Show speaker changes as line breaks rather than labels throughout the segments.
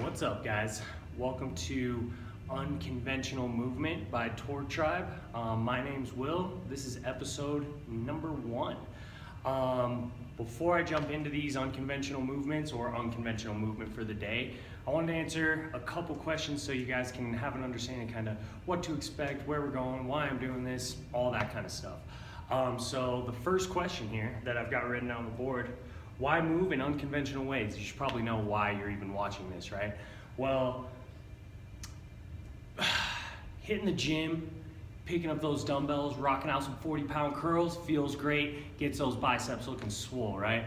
What's up, guys? Welcome to Unconventional Movement by Tour Tribe. My name's Will. This is episode number 1. Before I jump into these unconventional movements or unconventional movement for the day, I wanted to answer a couple questions so you guys can have an understanding kind of what to expect, where we're going, why I'm doing this, all that kind of stuff. So the first question here that I've got written on the board: why move in unconventional ways? You should probably know why you're even watching this, right? Well, hitting the gym, picking up those dumbbells, rocking out some 40-pound curls feels great, gets those biceps looking swole, right?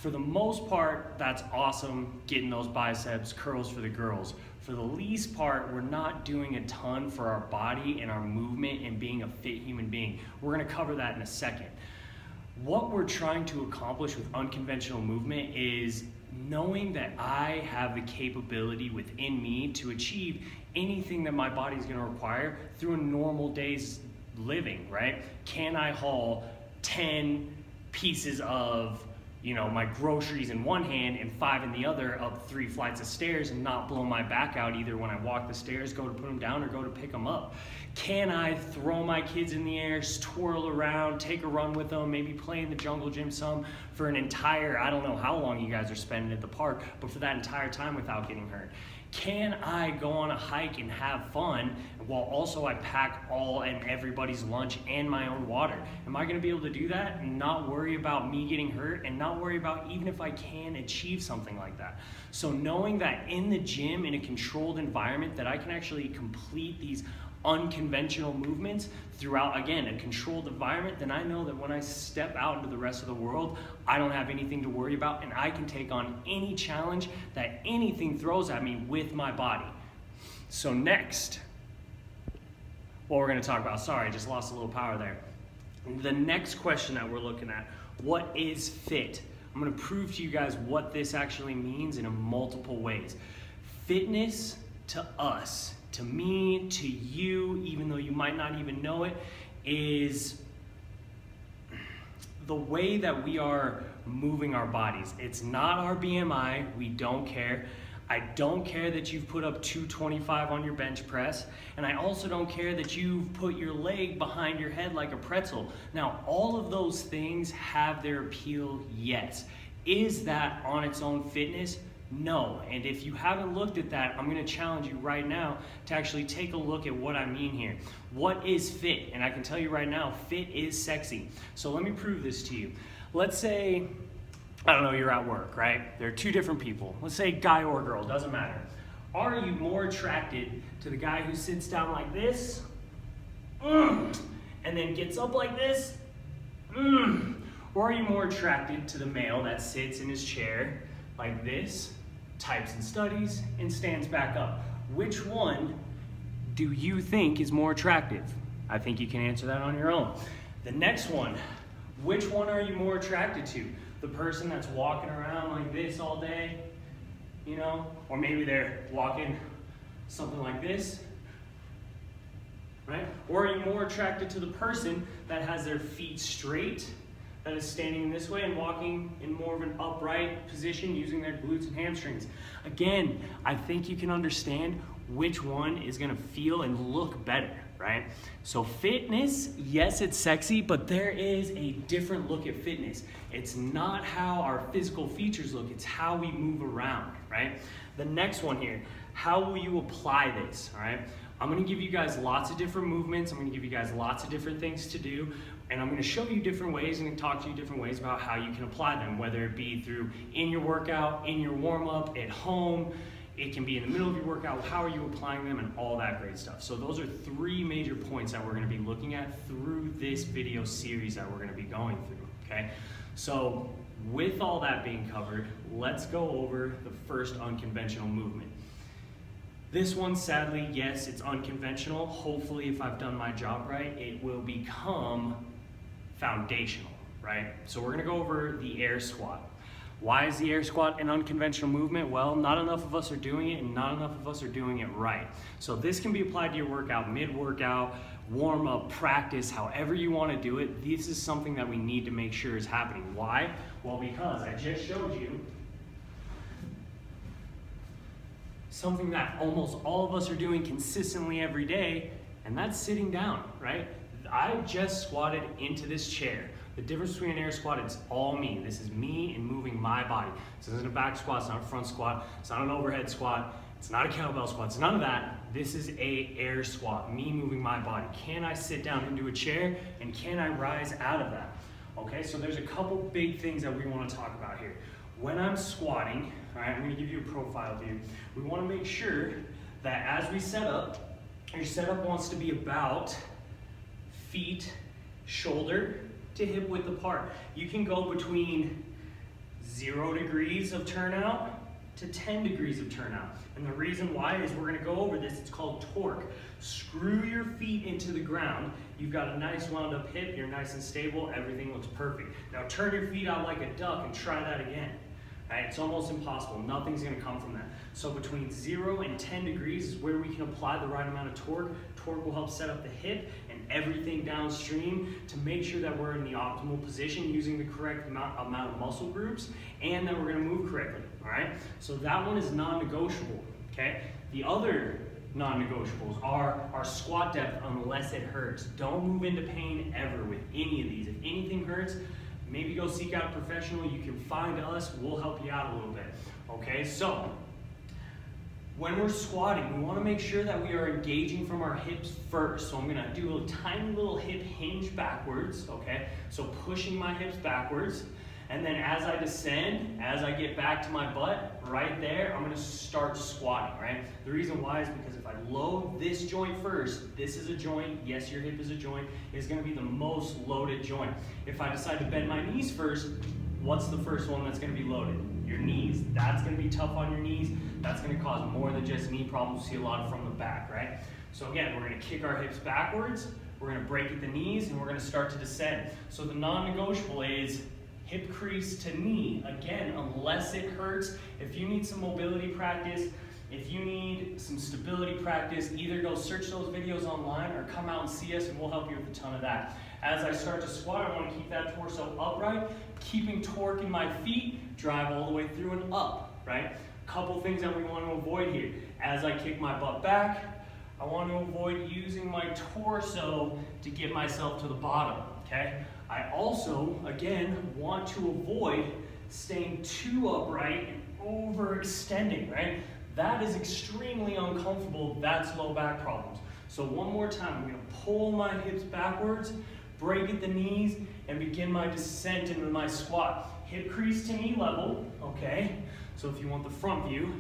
For the most part, that's awesome, getting those biceps, curls for the girls. For the least part, we're not doing a ton for our body and our movement and being a fit human being. We're gonna cover that in a second. What we're trying to accomplish with unconventional movement is knowing that I have the capability within me to achieve anything that my body is going to require through a normal day's living, right? Can I haul 10 pieces of, my groceries in one hand and 5 in the other up 3 flights of stairs and not blow my back out either when I walk the stairs, go to put them down, or go to pick them up? Can I throw my kids in the air, twirl around, take a run with them, maybe play in the jungle gym some for an entire, I don't know how long you guys are spending at the park, but for that entire time without getting hurt? Can I go on a hike and have fun while also I pack all and everybody's lunch and my own water? Am I going to be able to do that and not worry about me getting hurt and not worry about even if I can achieve something like that? So knowing that in the gym, in a controlled environment, that I can actually complete these unconventional movements throughout, again, a controlled environment, then I know that when I step out into the rest of the world, I don't have anything to worry about and I can take on any challenge that anything throws at me with my body. So next, what we're going to talk about, sorry, I just lost a little power there. The next question that we're looking at: what is fit? I'm going to prove to you guys what this actually means in multiple ways. Fitness to us, to me, to you, even though you might not even know it, is the way that we are moving our bodies. It's not our BMI, we don't care. I don't care that you've put up 225 on your bench press, and I also don't care that you've put your leg behind your head like a pretzel. Now, all of those things have their appeal, yes. Is that on its own fitness? No. And if you haven't looked at that, I'm going to challenge you right now to actually take a look at what I mean here. What is fit? And I can tell you right now, fit is sexy. So let me prove this to you. Let's say, I don't know, you're at work, right? There are 2 different people. Let's say guy or girl, doesn't matter. Are you more attracted to the guy who sits down like this, and then gets up like this, or are you more attracted to the male that sits in his chair like this, types and studies, and stands back up? Which one do you think is more attractive? I think you can answer that on your own. The next one: which one are you more attracted to? The person that's walking around like this all day, or maybe they're walking something like this, right? Or are you more attracted to the person that has their feet straight, that is standing this way and walking in more of an upright position using their glutes and hamstrings? Again, I think you can understand which one is going to feel and look better, right? So fitness, yes, it's sexy, but there is a different look at fitness. It's not how our physical features look, it's how we move around, right? The next one here: how will you apply this, all right? I'm going to give you guys lots of different movements. I'm going to give you guys lots of different things to do. And I'm going to show you different ways and talk to you different ways about how you can apply them, whether it be through in your workout, in your warm-up, at home. It can be in the middle of your workout. How are you applying them, and all that great stuff. So those are 3 major points that we're going to be looking at through this video series that we're going to be going through, okay? So with all that being covered, let's go over the first unconventional movement. This one, sadly, yes, it's unconventional. Hopefully, if I've done my job right, it will become foundational, right? So we're gonna go over the air squat. Why is the air squat an unconventional movement? Well, not enough of us are doing it, and not enough of us are doing it right. So this can be applied to your workout, mid-workout, warm-up, practice, however you want to do it. This is something that we need to make sure is happening. Why? Well, because I just showed you something that almost all of us are doing consistently every day, and that's sitting down, right? I just squatted into this chair. The difference between an air squat, it's all me. This is me and moving my body. This isn't a back squat, it's not a front squat, it's not an overhead squat, it's not a kettlebell squat, it's none of that. This is a air squat, me moving my body. Can I sit down into a chair and can I rise out of that? Okay, so there's a couple big things that we want to talk about here. When I'm squatting, all right, I'm going to give you a profile view. We want to make sure that as we set up, your setup wants to be about feet, shoulder to hip width apart. You can go between 0 degrees of turnout to 10 degrees of turnout. And the reason why is we're going to go over this. It's called torque. Screw your feet into the ground. You've got a nice wound up hip. You're nice and stable. Everything looks perfect. Now turn your feet out like a duck and try that again. Right? It's almost impossible. Nothing's going to come from that. So between 0 and 10 degrees is where we can apply the right amount of torque. Torque will help set up the hip and everything downstream to make sure that we're in the optimal position using the correct amount of muscle groups and that we're going to move correctly. All right? So that one is non-negotiable. Okay? The other non-negotiables are our squat depth unless it hurts. Don't move into pain ever with any of these. If anything hurts, maybe go seek out a professional. You can find us. We'll help you out a little bit. Okay, so when we're squatting, we want to make sure that we are engaging from our hips first. So I'm going to do a tiny little hip hinge backwards. Okay, so pushing my hips backwards. And then as I descend, as I get back to my butt, right there, I'm going to start squatting, right? The reason why is because if I load this joint first, this is a joint, yes, your hip is a joint, it's going to be the most loaded joint. If I decide to bend my knees first, what's the first one that's going to be loaded? Your knees. That's going to be tough on your knees. That's going to cause more than just knee problems. We see a lot from the back, right? So again, we're going to kick our hips backwards, we're going to break at the knees, and we're going to start to descend. So the non-negotiable is hip crease to knee, again, unless it hurts. If you need some mobility practice, if you need some stability practice, either go search those videos online or come out and see us and we'll help you with a ton of that. As I start to squat, I want to keep that torso upright, keeping torque in my feet, drive all the way through and up, right? A couple things that we want to avoid here. As I kick my butt back, I want to avoid using my torso to get myself to the bottom, okay? I also, again, want to avoid staying too upright and overextending, right? That is extremely uncomfortable. That's low back problems. So one more time, I'm going to pull my hips backwards, break at the knees, and begin my descent into my squat. Hip crease to knee level, okay? So if you want the front view,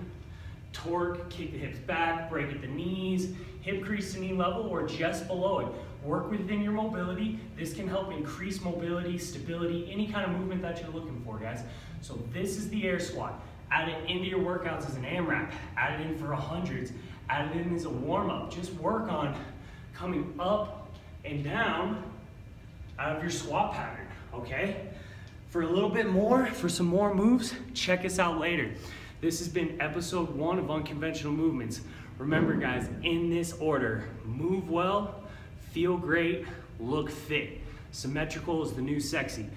torque, kick the hips back, break at the knees, hip crease to knee level or just below it. Work within your mobility. This can help increase mobility, stability, any kind of movement that you're looking for, guys. So this is the air squat. Add it into your workouts as an AMRAP. Add it in for 100s. Add it in as a warm-up. Just work on coming up and down out of your squat pattern, okay? For a little bit more, for some more moves, check us out later. This has been episode 1 of Unconventional Movements. Remember, guys, in this order: move well, feel great, look fit. Symmetrical is the new sexy.